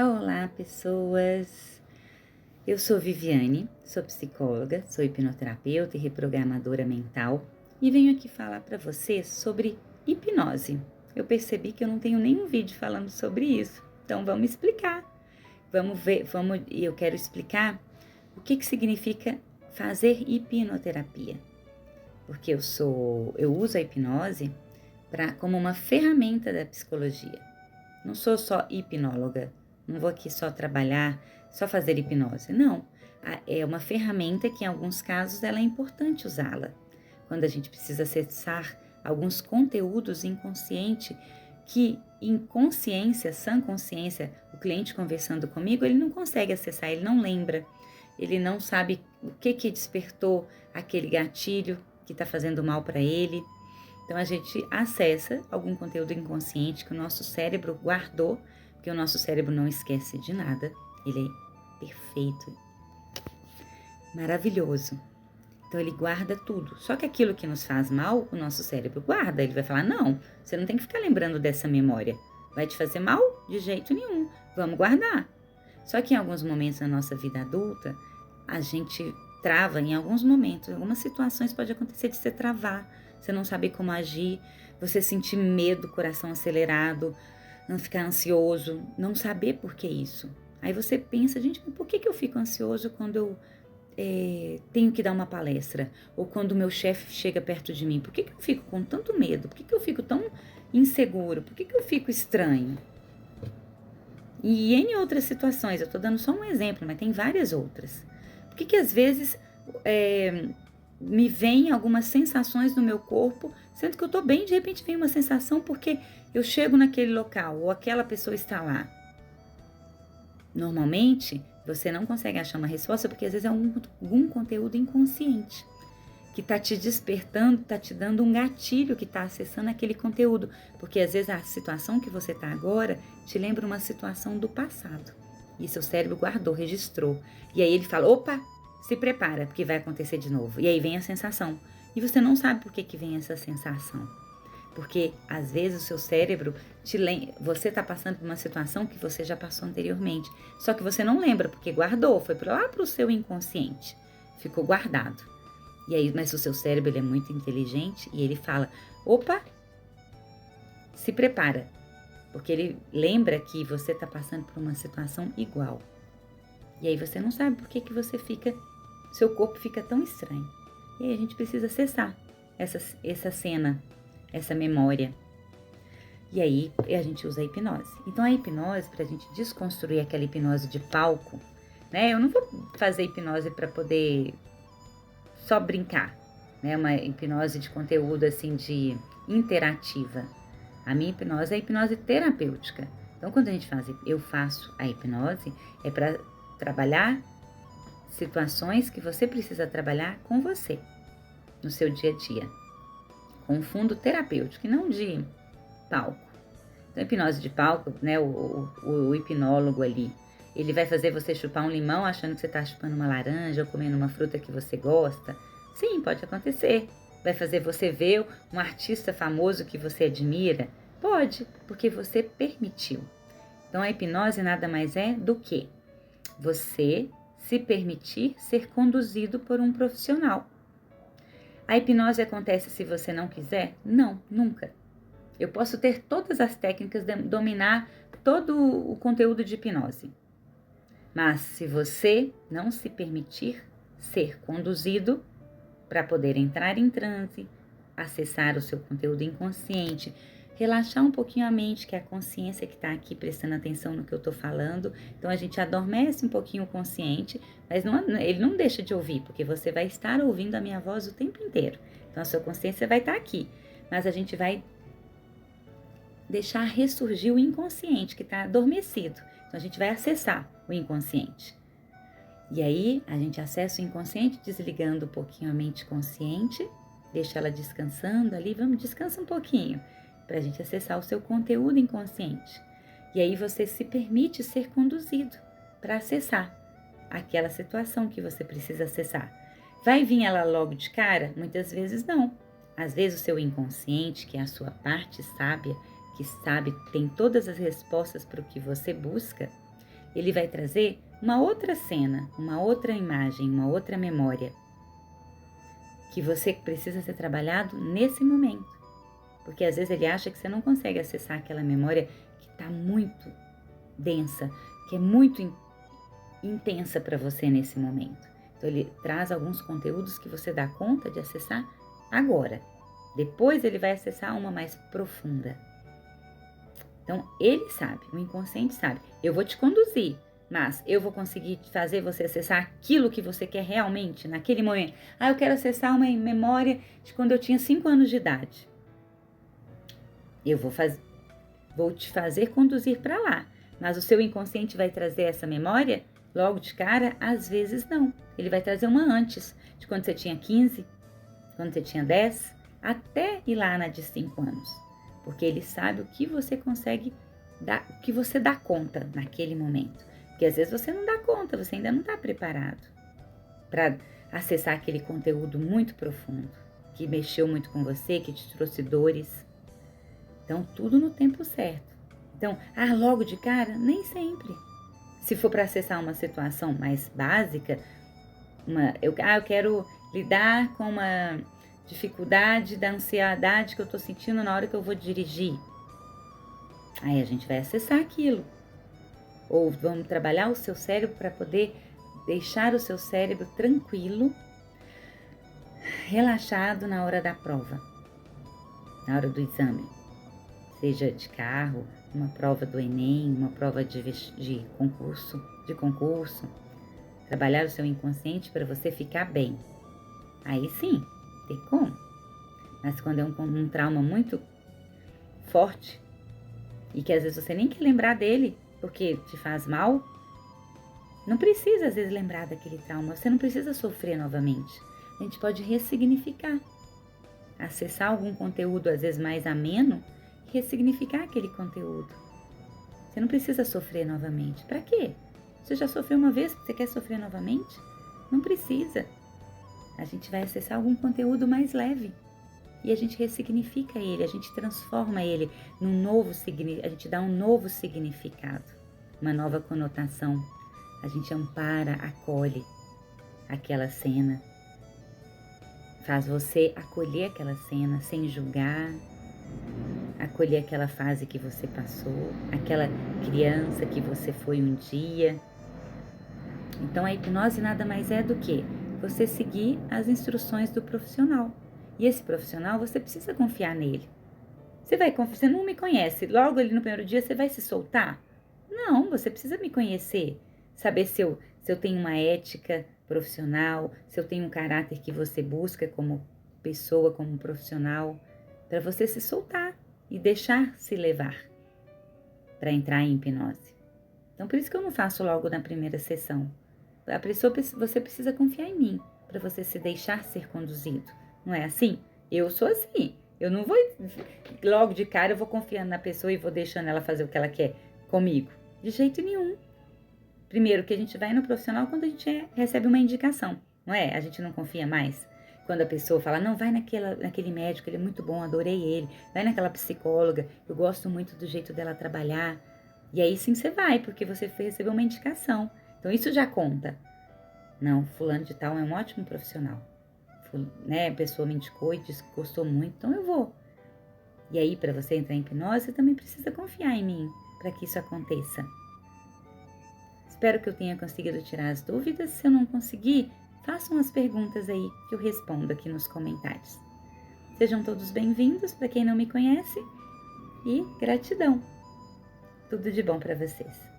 Olá, pessoas! Eu sou Viviane, sou psicóloga, sou hipnoterapeuta e reprogramadora mental e venho aqui falar para vocês sobre hipnose. Eu percebi que eu não tenho nenhum vídeo falando sobre isso, então vamos explicar. Eu quero explicar o que significa fazer hipnoterapia. Porque eu uso a hipnose como uma ferramenta da psicologia. Não sou só hipnóloga, não vou aqui só trabalhar, só fazer hipnose. Não, é uma ferramenta que em alguns casos ela é importante usá-la. Quando a gente precisa acessar alguns conteúdos inconscientes que em consciência, sã consciência, o cliente conversando comigo, ele não consegue acessar, ele não lembra, ele não sabe o que despertou aquele gatilho que está fazendo mal para ele. Então a gente acessa algum conteúdo inconsciente que o nosso cérebro guardou, porque o nosso cérebro não esquece de nada, ele é perfeito, maravilhoso. Então ele guarda tudo. Só que aquilo que nos faz mal, o nosso cérebro guarda. Ele vai falar, não, você não tem que ficar lembrando dessa memória. Vai te fazer mal? De jeito nenhum. Vamos guardar. Só que em alguns momentos da nossa vida adulta, a gente trava em alguns momentos. Em algumas situações pode acontecer de você travar, você não saber como agir, você sentir medo, coração acelerado, não ficar ansioso, não saber por que isso. Aí você pensa, gente, por que eu fico ansioso quando eu tenho que dar uma palestra? Ou quando o meu chefe chega perto de mim? Por que eu fico com tanto medo? Por que eu fico tão inseguro? Por que eu fico estranho? E em outras situações, eu estou dando só um exemplo, mas tem várias outras. Por que às vezes me vem algumas sensações no meu corpo, sendo que eu estou bem, de repente vem uma sensação porque eu chego naquele local ou aquela pessoa está lá? Normalmente, você não consegue achar uma resposta porque às vezes é algum conteúdo inconsciente que está te despertando, está te dando um gatilho que está acessando aquele conteúdo. Porque às vezes a situação que você está agora te lembra uma situação do passado. E seu cérebro guardou, registrou. E aí ele fala, opa, se prepara, porque vai acontecer de novo. E aí vem a sensação. E você não sabe por que vem essa sensação. Porque às vezes o seu cérebro você está passando por uma situação que você já passou anteriormente. Só que você não lembra, porque guardou, foi lá para o seu inconsciente. Ficou guardado. E aí, mas o seu cérebro ele é muito inteligente e ele fala, opa, se prepara. Porque ele lembra que você está passando por uma situação igual. E aí você não sabe por que você fica, seu corpo fica tão estranho. E aí a gente precisa acessar essa cena, essa memória. E aí a gente usa a hipnose. Então a hipnose, para a gente desconstruir aquela hipnose de palco, né? Eu não vou fazer hipnose para poder só brincar, né? Uma hipnose de conteúdo assim de interativa. A minha hipnose é a hipnose terapêutica. Então quando eu faço a hipnose, é para trabalhar situações que você precisa trabalhar com você, no seu dia a dia, com um fundo terapêutico e não de palco. Então, a hipnose de palco, né, o hipnólogo ali, ele vai fazer você chupar um limão achando que você está chupando uma laranja ou comendo uma fruta que você gosta. Sim, pode acontecer. Vai fazer você ver um artista famoso que você admira? Pode, porque você permitiu. Então, a hipnose nada mais é do que você se permitir ser conduzido por um profissional. A hipnose acontece se você não quiser? Não, nunca. Eu posso ter todas as técnicas, dominar todo o conteúdo de hipnose. Mas se você não se permitir ser conduzido para poder entrar em transe, acessar o seu conteúdo inconsciente, relaxar um pouquinho a mente, que é a consciência que está aqui prestando atenção no que eu estou falando. Então a gente adormece um pouquinho o consciente, mas ele não deixa de ouvir, porque você vai estar ouvindo a minha voz o tempo inteiro. Então a sua consciência vai estar aqui, mas a gente vai deixar ressurgir o inconsciente que está adormecido. Então a gente vai acessar o inconsciente. E aí a gente acessa o inconsciente desligando um pouquinho a mente consciente, deixa ela descansando ali, descansa um pouquinho, para a gente acessar o seu conteúdo inconsciente. E aí você se permite ser conduzido para acessar aquela situação que você precisa acessar. Vai vir ela logo de cara? Muitas vezes não. Às vezes o seu inconsciente, que é a sua parte sábia, que sabe, tem todas as respostas para o que você busca, ele vai trazer uma outra cena, uma outra imagem, uma outra memória que você precisa ser trabalhado nesse momento. Porque às vezes ele acha que você não consegue acessar aquela memória que está muito densa, que é muito intensa para você nesse momento. Então ele traz alguns conteúdos que você dá conta de acessar agora. Depois ele vai acessar uma mais profunda. Então ele sabe, o inconsciente sabe. Eu vou te conduzir, mas eu vou conseguir fazer você acessar aquilo que você quer realmente naquele momento. Eu quero acessar uma memória de quando eu tinha 5 anos de idade. Eu vou te fazer conduzir para lá. Mas o seu inconsciente vai trazer essa memória logo de cara? Às vezes não. Ele vai trazer uma antes, de quando você tinha 15, quando você tinha 10, até ir lá na de 5 anos. Porque ele sabe o que você consegue dar, o que você dá conta naquele momento. Porque às vezes você não dá conta, você ainda não está preparado para acessar aquele conteúdo muito profundo, que mexeu muito com você, que te trouxe dores. Então, tudo no tempo certo. Então, logo de cara? Nem sempre. Se for para acessar uma situação mais básica, eu quero lidar com uma dificuldade da ansiedade que eu estou sentindo na hora que eu vou dirigir. Aí a gente vai acessar aquilo. Ou vamos trabalhar o seu cérebro para poder deixar o seu cérebro tranquilo, relaxado na hora da prova, na hora do exame. Seja de carro, uma prova do Enem, uma prova de concurso. Trabalhar o seu inconsciente para você ficar bem. Aí sim, tem como. Mas quando é um trauma muito forte e que às vezes você nem quer lembrar dele porque te faz mal, não precisa às vezes lembrar daquele trauma, você não precisa sofrer novamente. A gente pode ressignificar, acessar algum conteúdo às vezes mais ameno e ressignificar aquele conteúdo. Você não precisa sofrer novamente. Para quê? Você já sofreu uma vez, você quer sofrer novamente? Não precisa. A gente vai acessar algum conteúdo mais leve e a gente ressignifica ele, a gente transforma ele num novo significado, a gente dá um novo significado, uma nova conotação. A gente ampara, acolhe aquela cena, faz você acolher aquela cena sem julgar, acolher aquela fase que você passou, aquela criança que você foi um dia. Então a hipnose nada mais é do que você seguir as instruções do profissional. E esse profissional, você precisa confiar nele. Você não me conhece, logo ali no primeiro dia você vai se soltar? Não, você precisa me conhecer, saber se eu tenho uma ética profissional, se eu tenho um caráter que você busca como pessoa, como profissional, para você se soltar e deixar se levar para entrar em hipnose. Então, por isso que eu não faço logo na primeira sessão. Você precisa confiar em mim para você se deixar ser conduzido. Não é assim? Eu sou assim. Eu não vou, logo de cara, eu vou confiando na pessoa e vou deixando ela fazer o que ela quer comigo. De jeito nenhum. Primeiro que a gente vai no profissional quando a gente recebe uma indicação, não é? A gente não confia mais. Quando a pessoa fala, não, vai naquele médico, ele é muito bom, adorei ele. Vai naquela psicóloga, eu gosto muito do jeito dela trabalhar. E aí sim você vai, porque você recebeu uma indicação. Então isso já conta. Não, fulano de tal é um ótimo profissional. A pessoa me indicou e disse que gostou muito, então eu vou. E aí, para você entrar em hipnose, você também precisa confiar em mim para que isso aconteça. Espero que eu tenha conseguido tirar as dúvidas. Se eu não conseguir, façam as perguntas aí que eu respondo aqui nos comentários. Sejam todos bem-vindos para quem não me conhece e gratidão. Tudo de bom para vocês.